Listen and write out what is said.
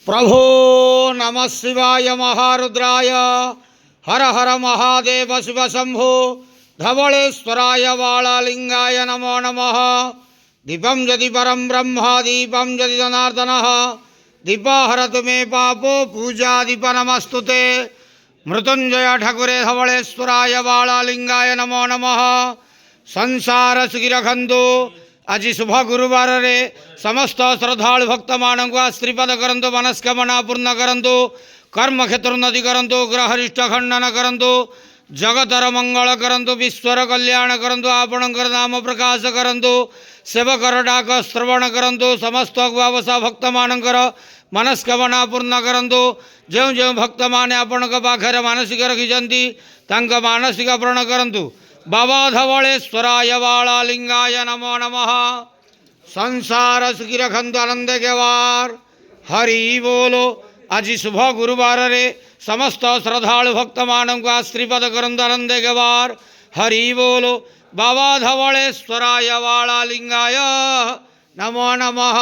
प्रभो नमः शिवाय महारुद्राय हर हर महादेव शिव शंभो धवलेश्वराय वाळलिंगाय नमो नमः। दीपं यदि परं ब्रह्म दीपं यदि जनार्दनः दीपहरतु मे पापो पूजादीप नमस्तुते। मृत्युंजय ठाकुरे धवलेश्वराय वाळलिंगाय नमो नमः। संसार सुखी रखंतु। आज शुभ गुरुवार रे समस्त श्रद्धालु भक्त मानक श्रीपद करंतु, मनस्कामना पूर्ण करंतु, कर्म क्षेत्र उन्नति करंतु, ग्रहरिष्ट खंडन करंतु, जगतर मंगल करंतु, विश्वर कल्याण करंतु, आपणकर नाम प्रकाश करंतु, सेवकर डाक श्रवण करंतु, समस्त व्यवसाय भक्त मानकर मनस्कामना पूर्ण करंतु। जो जो भक्त माने आपणक पाखरे मानसिक रखिछंती तांक मानसिक पूर्ण करंतु। बाबा धवलेश्वराय वाळलिंगाय नमो नमः। संसार सुखी रखंतु, आनंद के वार हरि बोलो। आज शुभ गुरुवार रे समस्त श्रद्धालु भक्त मानक श्रीपद करंतु, आनंद के वार हरि बोलो। बाबा धवलेश्वराय वाळलिंगाय नमो नमः।